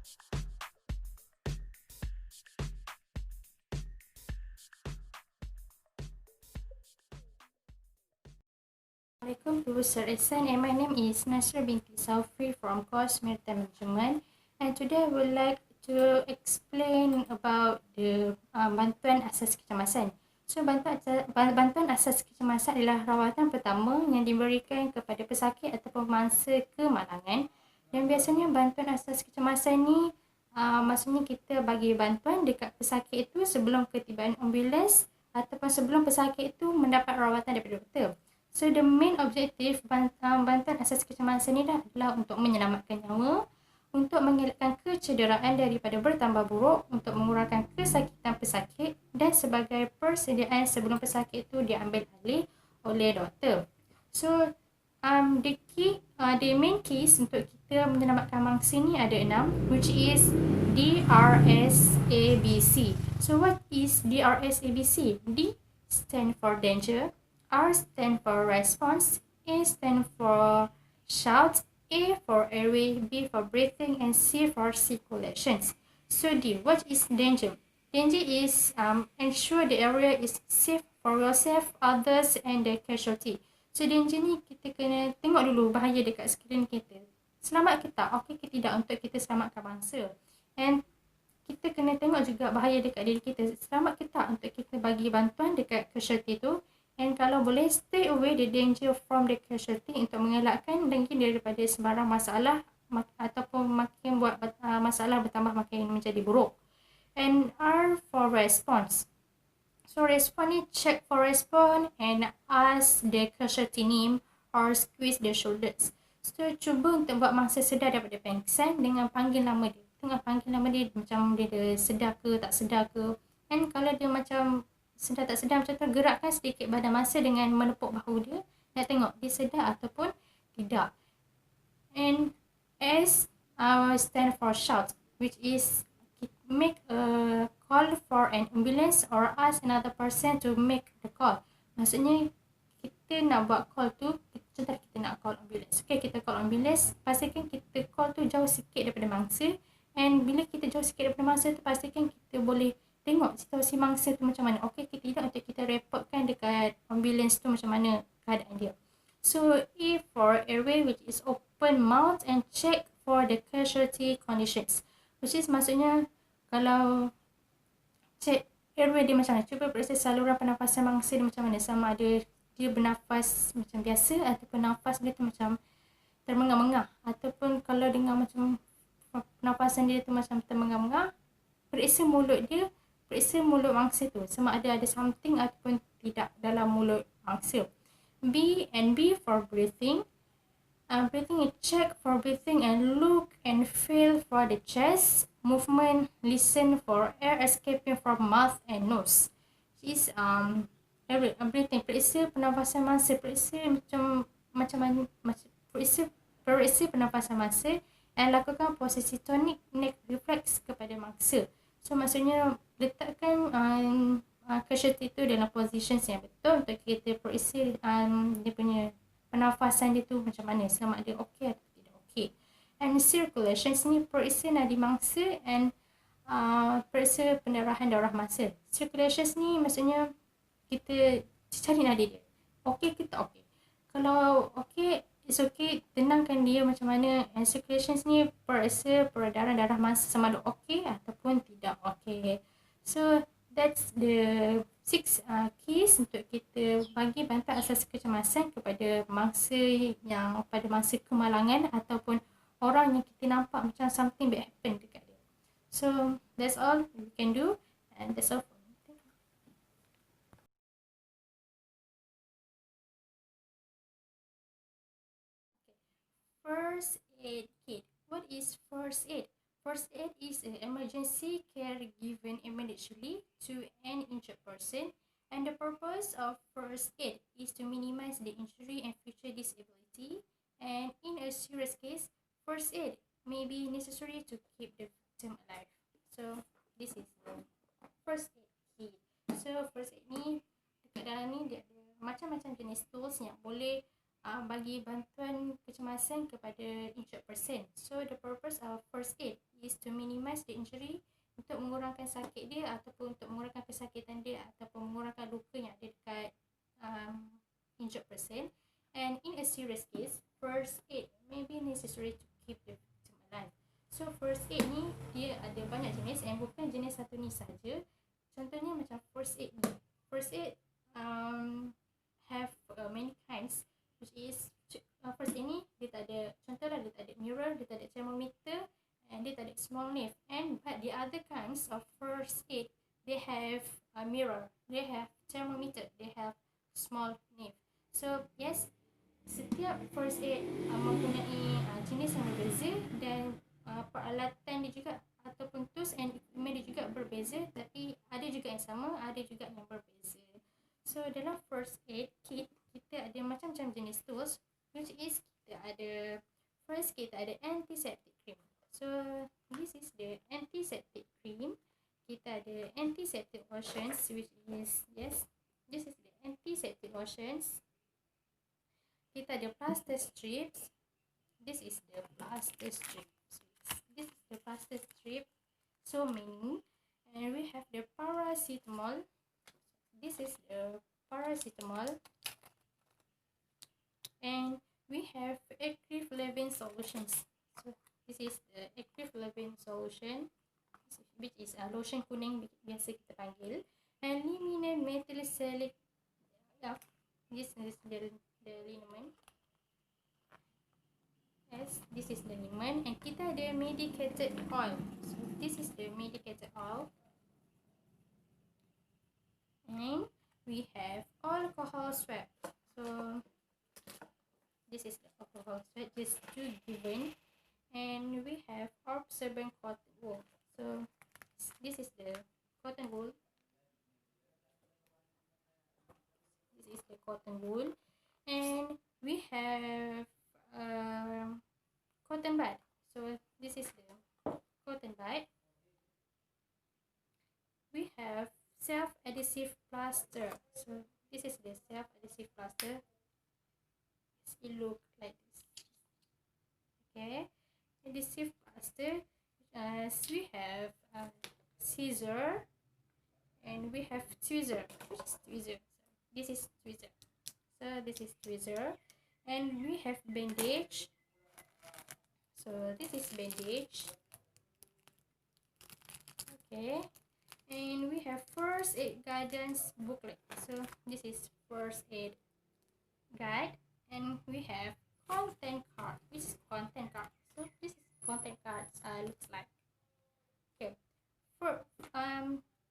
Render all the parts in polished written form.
Assalamualaikum Professor Ehsan, and my name is Nasra binti Saufri from course Maritime Management, and today I would like to explain about the bantuan asas kecemasan. So bantuan asas kecemasan adalah rawatan pertama yang diberikan kepada pesakit ataupun mangsa kemalangan, dan biasanya bantuan asas kecemasan ni maksudnya kita bagi bantuan dekat pesakit itu sebelum ketibaan ambulans ataupun sebelum pesakit itu mendapat rawatan daripada doktor. So the main objective bantuan asas kecemasan ini adalah untuk menyelamatkan nyawa, untuk mengelakkan kecederaan daripada bertambah buruk, untuk mengurangkan kesakitan pesakit dan sebagai persediaan sebelum pesakit itu diambil alih oleh doktor. So the main keys untuk kita menyelamatkan mangsa ni ada 6, which is DRSABC. So what is DRSABC? D stand for danger, R stand for response, A stand for shout, A for airway, B for breathing, and C for circulations. So D, what is danger? Danger is ensure the area is safe for yourself, others, and the casualty. So danger ni kita kena tengok dulu bahaya dekat sekeliling kita. Selamat ke tak? Okey ke tidak untuk kita selamatkan mangsa. And kita kena tengok juga bahaya dekat diri kita. Selamat ke tak untuk kita bagi bantuan dekat casualty tu. And kalau boleh, stay away the danger from the casualty untuk mengelakkan dengki daripada sembarang masalah ataupun makin buat masalah bertambah makin menjadi buruk. And R for response. So respond ni check for response and ask the casualty name or squeeze the shoulders. So cuba untuk buat mangsa sedar daripada pingsan dengan panggil nama dia. Tengah panggil nama dia macam dia sedar ke tak sedar ke. And kalau dia macam sedar tak sedar macam tu, gerakkan sedikit badan mangsa dengan menepuk bahu dia. Nak tengok dia sedar ataupun tidak. And S stand for shout, which is make a call for an ambulance or ask another person to make the call. Maksudnya kita nak buat call tu, contoh kita nak call ambulance. Okay, kita call ambulance, pastikan kita call tu jauh sikit daripada mangsa. And bila kita jauh sikit daripada mangsa tu, pastikan kita boleh tengok situasi mangsa tu macam mana. Okey ke tidak untuk kita reportkan dekat ambulans tu macam mana keadaan dia. So A for airway, which is open mouth and check for the casualty conditions. Which is maksudnya kalau check airway dia macam mana, cuba periksa saluran pernafasan mangsa dia macam mana, sama ada dia bernafas macam biasa ataupun nafas dia tu macam termengah-mengah, ataupun kalau dengar macam pernafasan dia tu macam termengah-mengah, periksa mulut dia, periksa mulut mangsa tu sama ada something ataupun tidak dalam mulut mangsa. B and B for breathing. Breathing is check for breathing and look and feel for the chest movement, listen for air escaping from mouth and nose. Is breathing, periksa pernafasan mangsa, periksa macam periksa pernafasan mangsa dan lakukan posisi tonic neck reflex kepada mangsa. So maksudnya letakkan casualty tu dalam position yang betul untuk kita periksa dia punya pernafasan dia tu macam mana, sama ada okey atau tidak okey. And circulations ni periksa nadi mangsa and periksa pendarahan darah mangsa. Circulations ni maksudnya kita cari nadi dia, okey ke tak okey. Kalau okey, it's okay, tenangkan dia macam mana. And circulations ni periksa peredaran darah mangsa sama ada okey ataupun tidak okey. So that's the 6 keys untuk kita bagi bantuan asas kecemasan kepada mangsa yang pada masa kemalangan ataupun orang yang kita nampak macam something bad happen dekat dia. So that's all we can do, and that's all for me. Thank you. First aid kit. What is first aid? First aid is an emergency care given immediately to an injured person, and the purpose of first aid is to minimize the injury and future disability. And in a serious case, first aid may be necessary to keep the victim alive. So this is the first aid kit. So first aid ni dekat dalam ni dia ada macam-macam jenis tools yang boleh bagi bantuan kecemasan kepada injured person. So the purpose of first aid is to minimize the injury, untuk mengurangkan sakit dia ataupun untuk mengurangkan kesakitan dia ataupun mengurangkan luka yang ada dekat injured person. And in a serious case, first aid may be necessary to keep the victim alive. So first aid ni dia ada banyak jenis and bukan jenis satu ni saja. Contohnya macam first aid ni. First aid have many kinds, which is first aid ni dia tak ada, contohlah dia tak ada mirror, dia tak ada thermometer, and dia tak ada small nail. And but the other kinds of first aid, they have a mirror, they have thermometer, they have small nail. So yes, setiap first aid mempunyai jenis yang berbeza dan peralatan dia juga ataupun tools and equipment dia juga berbeza, tapi ada juga yang sama, ada juga yang berbeza. So dalam first aid kit kita ada macam-macam jenis tools, which is kita ada first kita ada antiseptic cream. So this is the antiseptic cream. Kita ada antiseptic lotions, which is yes, this is the antiseptic lotions. Kita ada plaster strips. This is the plaster strips. This is the plaster strip. So many. And we have the paracetamol. This is the paracetamol. And we have acrylamide solutions. So this is the acrylamide solution, which is a lotion kuning biasa kita panggil. And liminal methyl-salicylic. This is the liniment. Yes, this is the liniment. And kita ada medicated oil. So this is the medicated oil. And we have alcohol swab. So this is the alcohol swab, just 2 given. And we have absorbent cotton wool. So this is the cotton wool. This is the cotton wool. And we have cotton bud. So this is the cotton bud. We have self-adhesive plaster. So this is the self-adhesive plaster. It look like this. Okay, adhesive plaster. We have scissor, and we have tweezer. Which is tweezer? This is tweezer. So this is tweezer. And we have bandage. So this is bandage. Okay. And we have first aid guidance booklet. So this is first aid guide. And we have content card. Which is content card. So this is content cards looks like. Okay. For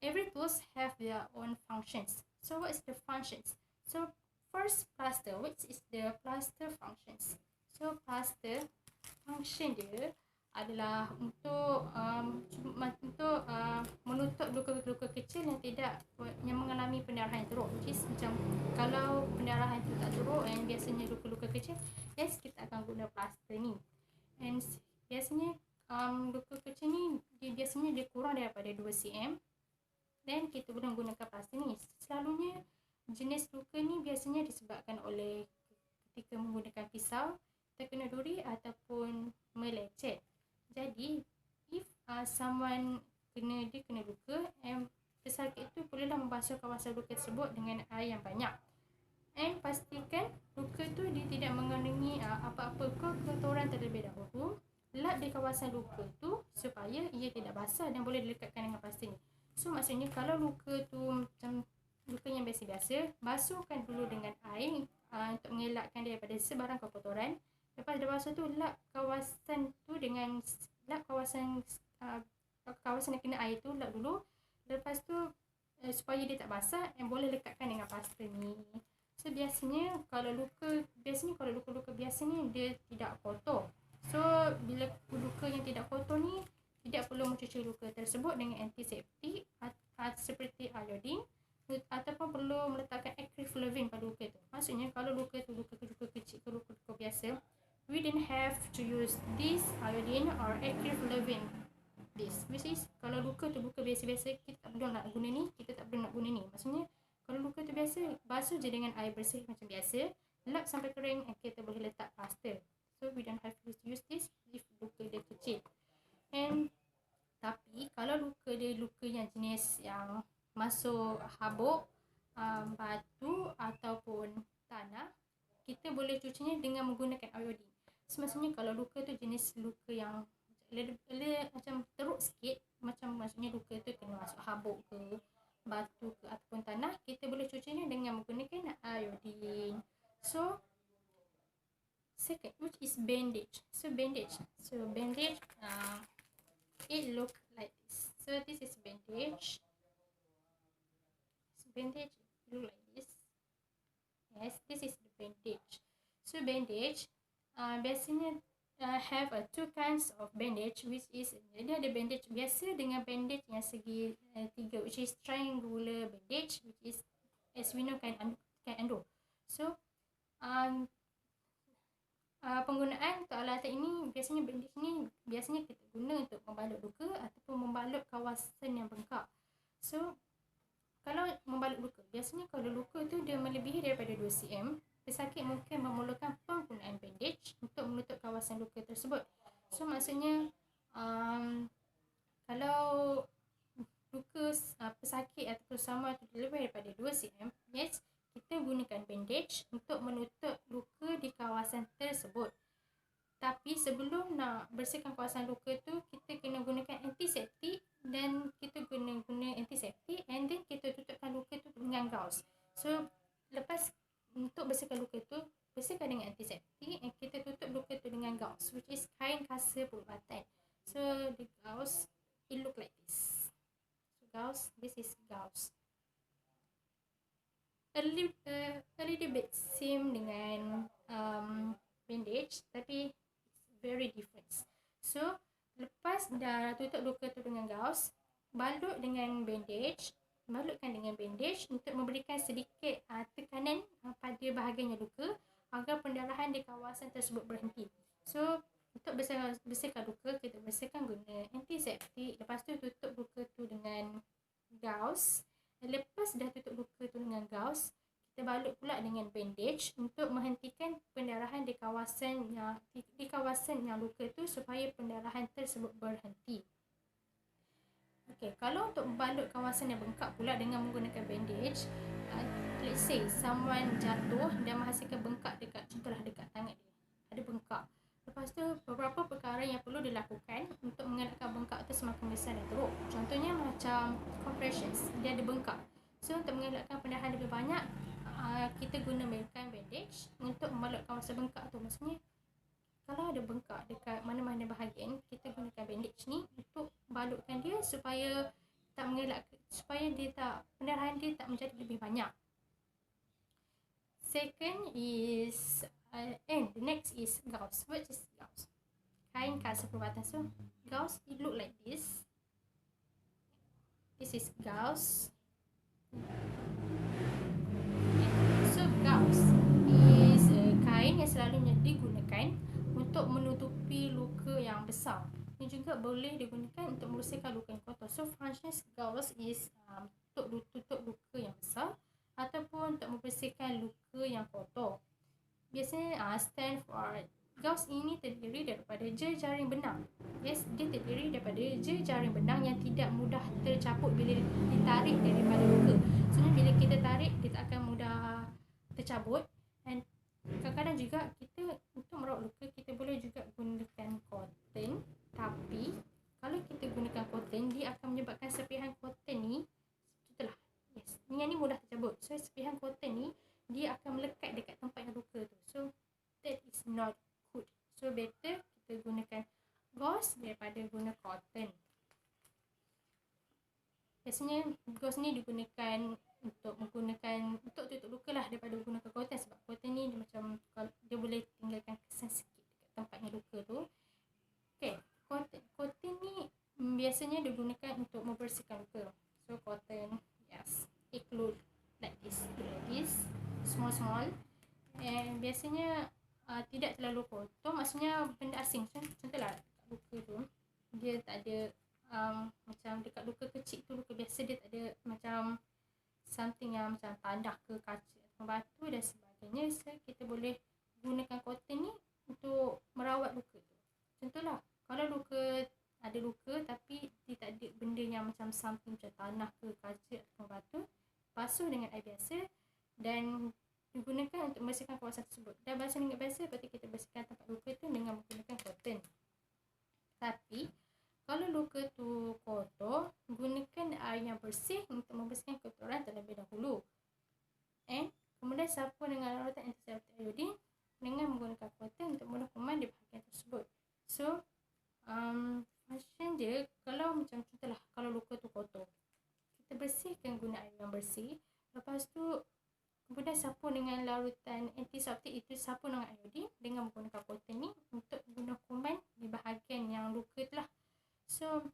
every tools have their own functions. So what is the functions? So first, plaster. Which is the plaster functions? So plaster function dia adalah untuk menutup luka-luka kecil yang mengalami pendarahan yang teruk. Which is macam kalau pendarahan itu tak teruk and biasanya luka-luka kecil, yes, kita akan guna plaster ni. And biasanya luka kecil ni biasanya dia kurang daripada 2 cm. Then kita boleh gunakan plaster ni. Selalunya jenis luka ni biasanya disebabkan oleh ketika menggunakan pisau, terkena duri ataupun melecet. Jadi, if someone kena luka, pesakit itu bolehlah membasuh kawasan luka tersebut dengan air yang banyak. And pastikan luka tu dia tidak mengandungi apa-apa kotoran terlebih dahulu. Lap di kawasan luka tu supaya ia tidak basah dan boleh dilekatkan dengan plaster ni. So maksudnya kalau luka tu macam luka yang biasa-biasa, basuhkan dulu dengan air untuk mengelakkan daripada sebarang kotoran. Lepas dah basuh tu, lap kawasan tu dengan kawasan yang kena air tu, lap dulu. Lepas tu supaya dia tak basah, and boleh lekatkan dengan plaster ni. So biasanya kalau luka-luka biasa ni dia tidak kotor. So bila luka yang tidak kotor ni, tidak perlu mencuci luka tersebut dengan antiseptik seperti iodine, ataupun perlu meletakkan acrylamide pada luka tu. Maksudnya kalau luka tu luka kecil ke luka biasa, we don't have to use this iodine or acrylamide. This, which is kalau luka tu luka biasa-biasa, kita tak perlu nak guna ni, Maksudnya kalau luka tu biasa, basuh je dengan air bersih macam biasa, lap sampai kering, and kita boleh letak plaster. So we don't have to use this if luka dia kecil. And kalau luka dia luka yang jenis yang masuk habuk, batu ataupun tanah, kita boleh cucinya dengan menggunakan iodine. Maksudnya kalau luka tu jenis luka yang macam teruk sikit, macam maksudnya luka tu kena masuk habuk ke, batu ke ataupun tanah, kita boleh cucinya dengan menggunakan iodine. So second, which is bandage. So bandage, it look like this. So this is bandage. So bandage look like this. Yes, this is the bandage. So bandage, biasanya have two kinds of bandage, which is dia ada bandage biasa dengan bandage yang segi tiga, which is triangular bandage, which is as we know kain ando. So penggunaan untuk alatan ini biasanya bandage ni biasanya kita guna untuk membalut luka ataupun membalut kawasan yang bengkak. So kalau membalut luka, biasanya kalau luka tu dia melebihi daripada 2 cm, pesakit mungkin memerlukan penggunaan bandage untuk menutup kawasan luka tersebut. So maksudnya kalau luka pesakit ataupun sama tu lebih daripada 2 cm, yes, kita gunakan bandage untuk menutup luka di kawasan tersebut. Tapi sebelum nak bersihkan kawasan luka tu, kita kena gunakan antiseptik, dan kita guna antiseptik and then kita tutupkan luka tu dengan gauze. So lepas untuk bersihkan luka tu, bersihkan dengan antiseptik and kita tutup luka tu dengan gauze, which is kain kasa perubatan. So the gauze, it look like this. So gauze, this is gauze. A little bit same dengan bandage, tapi it's very different. So lepas dah tutup luka tu dengan gauze, balutkan dengan bandage untuk memberikan sedikit tekanan pada bahagian yang luka agar pendarahan di kawasan tersebut berhenti. So untuk bersihkan luka, kita bersihkan guna antiseptik, lepas tu tutup luka tu dengan gauze. Lepas dah tutup luka tu dengan gauze, kita balut pula dengan bandage untuk menghentikan pendarahan di kawasan yang luka tu supaya pendarahan tersebut berhenti. Okey, kalau untuk membalut kawasan yang bengkak pula dengan menggunakan bandage, let's say someone jatuh dan menghasilkan bengkak dekat, contohlah dekat tangan dia, ada bengkak. Lepas tu beberapa perkara yang perlu dilakukan untuk mengelakkan bengkak tu semakin besar dan teruk. Contohnya macam compressions, dia ada bengkak. So untuk mengelakkan pendarahan lebih banyak, kita gunakan bandage untuk membalut kawasan bengkak tu. Maksudnya kalau ada bengkak dekat mana-mana bahagian, kita gunakan bandage ni untuk balutkan dia supaya pendarahan dia tak menjadi lebih banyak. Second is and the next is gauze. What is gauze? Kain kasa perubatan. So gauze, it look like this. This is gauze. So gauze is kain yang selalunya digunakan untuk menutupi luka yang besar. Ini juga boleh digunakan untuk membersihkan luka yang kotor. So function gauze is untuk tutup luka yang besar ataupun untuk membersihkan luka yang kotor. Biasanya stand for gauze ini terdiri daripada jejaring benang. Yes, dia terdiri daripada jejaring benang yang tidak mudah tercabut bila ditarik daripada luka. Sebenarnya bila kita tarik, dia tak akan mudah tercabut. And kadang-kadang juga kita untuk merawat luka, kita boleh juga gunakan cotton. Tapi kalau kita gunakan cotton, dia akan menyebabkan serpihan cotton ni, contohlah, yes, ni yang ni mudah tercabut. So serpihan cotton ni dia akan melekat dekat tempat yang luka tu. So that is not good. So better kita gunakan gauze daripada guna cotton. Biasanya gauze ni digunakan untuk tutup luka lah daripada gunakan cotton, sebab cotton ni dia macam dia boleh tinggalkan kesan sikit dekat tempat yang luka tu. Okay, cotton ni biasanya digunakan untuk membersihkan luka. So cotton, yes, it look like this, small, and biasanya tidak terlalu kotor, maksudnya benda asing. Contohlah luka tu, dia tak ada macam dekat luka kecil tu, luka biasa, dia tak ada macam something yang macam tandah ke kaca atau batu dan sebagainya. So kita boleh gunakan cotton ni untuk merawat luka tu. Contohlah kalau luka ada luka tapi dia tak ada benda yang macam something macam tanah ke kaca atau batu, basuh dengan air biasa dan digunakan untuk membersihkan kawasan tersebut. Dah basuh dengan biasa, lepas tu kita bersihkan tempat luka tu dengan menggunakan cotton. Tapi kalau luka tu kotor, gunakan air yang bersih untuk membersihkan kotoran terlebih dahulu. And kemudian sapu dengan larutan antiseptik iodin dengan menggunakan cotton untuk membunuh kuman di bahagian tersebut. So function dia, kalau macam contohlah kalau luka tu kotor, kita bersihkan guna air yang bersih, lepas tu kemudian sapu dengan larutan antiseptik itu, sapu dengan iodin dengan menggunakan cotton ni untuk bunuh kuman di bahagian yang luka tu lah. So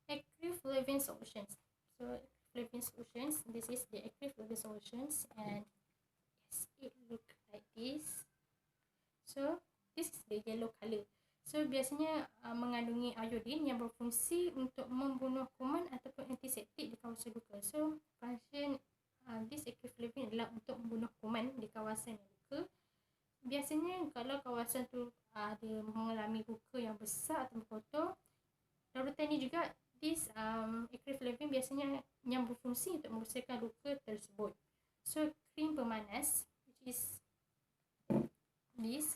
active flavin solutions. So flavin solutions, this is the active flavin solutions, and yes, it look like this. So this is the yellow color. So biasanya mengandungi iodin yang berfungsi untuk membunuh kuman ataupun antiseptik di kawasan luka. So function this active flavin adalah untuk membunuh kuman di kawasan yang luka. Biasanya kalau kawasan tu ada mengalami luka yang besar atau kotor, larutan ni juga, this active flavin biasanya yang berfungsi untuk membersihkan luka tersebut. So krim pemanas, which is this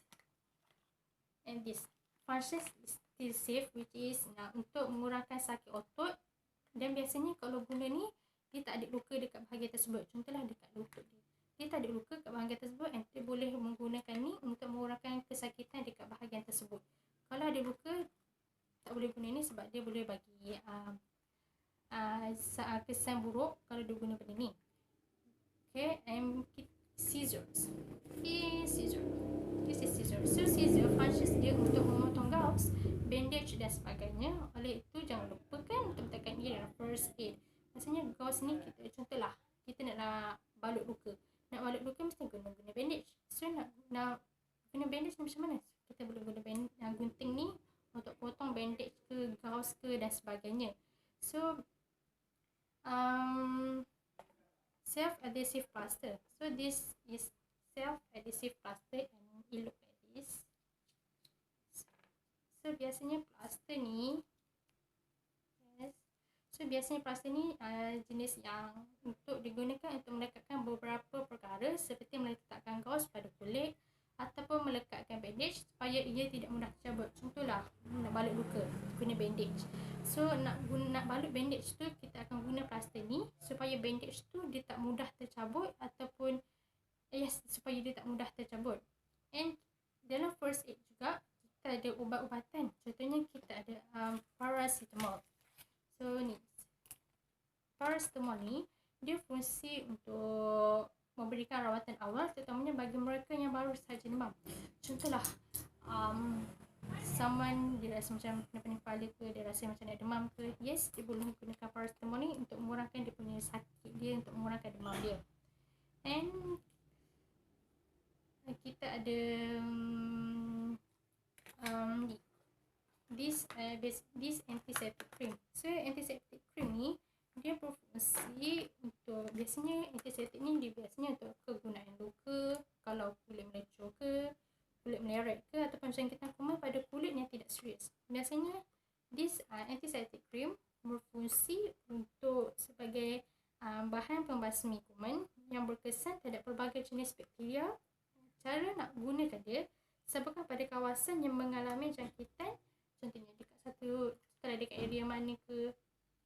and this. Functions is still safe, which is untuk mengurangkan sakit otot, dan biasanya kalau guna ni dia tak ada luka dekat bahagian tersebut. Contohlah dekat lutut dia tak ada luka kat bahagian tersebut, and dia boleh menggunakan ni untuk mengurangkan kesakitan dekat bahagian tersebut. Kalau ada luka, tak boleh guna ni sebab dia boleh bagi kesan buruk kalau dia guna benda ni. Okay, and scissors. This is scissor. So scissor functions dia untuk memotong gauze, bandage dan sebagainya. Oleh itu jangan lupakan untuk letakkan ia dalam first aid. Maksudnya gauze ni kita, contohlah kita nak balut luka. Nak balut luka mesti guna bandage. So nak guna bandage ni macam mana? Kita boleh guna gunting ni untuk potong bandage ke, gauze ke dan sebagainya. So self-adhesive plaster. So this is self-adhesive plaster and it look like this. So biasanya plaster ni, jenis yang untuk digunakan untuk melekatkan beberapa perkara seperti meletakkan gauze pada kulit ataupun melekatkan bandage supaya ia tidak mudah tercabut. Contohlah nak balut luka, guna bandage. So nak balut bandage tu, kita akan guna plaster ni supaya bandage tu dia tak mudah tercabut ataupun supaya dia tak mudah tercabut. And dalam first aid juga kita ada ubat-ubatan. Contohnya kita ada paracetamol. So ni paracetamol ni dia fungsi untuk memberikan rawatan awal, terutamanya bagi mereka yang baru sahaja demam. Contohlah someone dia rasa macam pening kepala ke, dia rasa macam nak demam ke, yes, dia boleh gunakan paracetamol ni untuk mengurangkan dia punya sakit dia, untuk mengurangkan demam dia. And kita ada this antiseptic cream. So antiseptic cream ni dia berfungsi untuk, biasanya antiseptik ni dia biasanya untuk kegunaan luka, kalau kulit melecur ke, kulit meleret ke, ataupun jangkitan kuman pada kulit yang tidak serius. Biasanya this antiseptic cream berfungsi untuk sebagai bahan pembasmi kuman yang berkesan terhadap pelbagai jenis bakteria. Cara nak gunakan dia sebabkan pada kawasan yang mengalami jangkitan, contohnya dekat area mana ke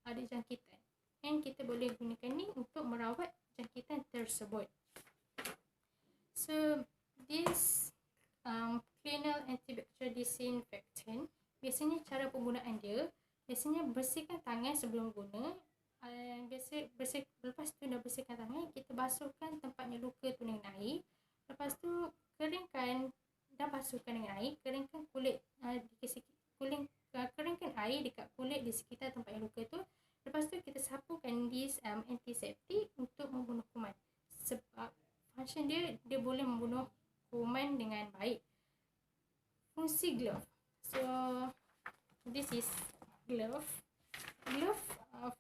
ada jangkitan, and kita boleh gunakan ni untuk merawat jangkitan tersebut. So this cleaner antibacterial disinfectant, biasanya cara penggunaan dia, biasanya bersihkan tangan sebelum guna. Lepas tu dah bersihkan tangan, kita basuhkan tempatnya luka tu dengan air. Lepas tu keringkan, dah basuhkan dengan air, keringkan kulit keringkan air dekat kulit di sekitar tempat yang luka tu. Lepas tu kita sapukan this antiseptik untuk membunuh kuman. Sebab function dia boleh membunuh kuman dengan baik. Fungsi glove. So this is glove.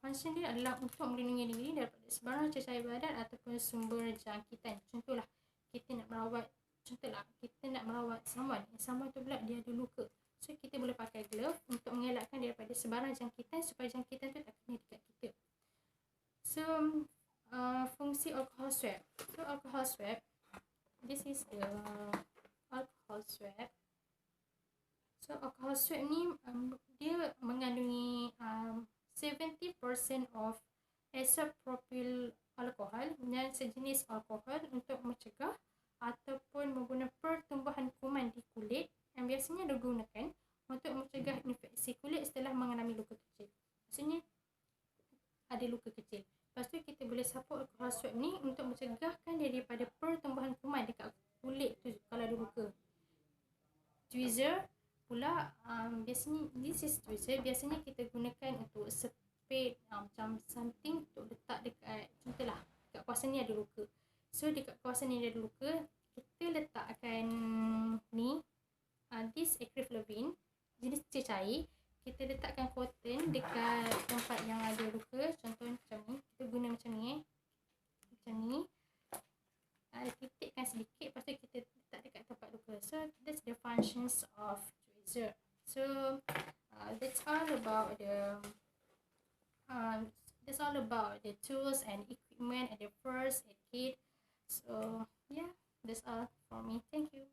Function dia adalah untuk melindungi diri daripada sebarang cecair badan ataupun sumber jangkitan. Contohlah kita nak merawat someone tu pula dia ada luka. So kita boleh pakai glove untuk mengelakkan daripada sebarang jangkitan supaya jangkitan tu tak kena dekat kita. So fungsi alcohol swab. So alcohol swab, this is the alcohol swab. So alcohol swab ni dia mengandungi 70% of isopropyl alkohol dan sejenis alkohol untuk mencegah ataupun membunuh pertumbuhan kuman di kulit yang biasanya digunakan untuk mencegah infeksi kulit setelah mengalami luka kecil. Maksudnya ada luka kecil. Lepas tu kita boleh sapu alkohol swab ni untuk mencegahkan daripada pertumbuhan kuman dekat kulit tu kalau ada luka. Tweezer pula biasanya biasanya kita gunakan untuk spade macam something untuk letak dekat contohlah dekat kawasan ni ada luka. So dekat kawasan ni ada luka, kita letakkan ni this acrylamide jenis cecair, kita letakkan cotton dekat tempat yang ada luka, contohnya macam ni, kita guna macam ni macam ni, titikkan sedikit, lepas tu kita letak dekat tempat luka. So that's the functions of tweezer. So that's all about the tools and equipment and the first aid kit. So yeah, that's all for me. Thank you.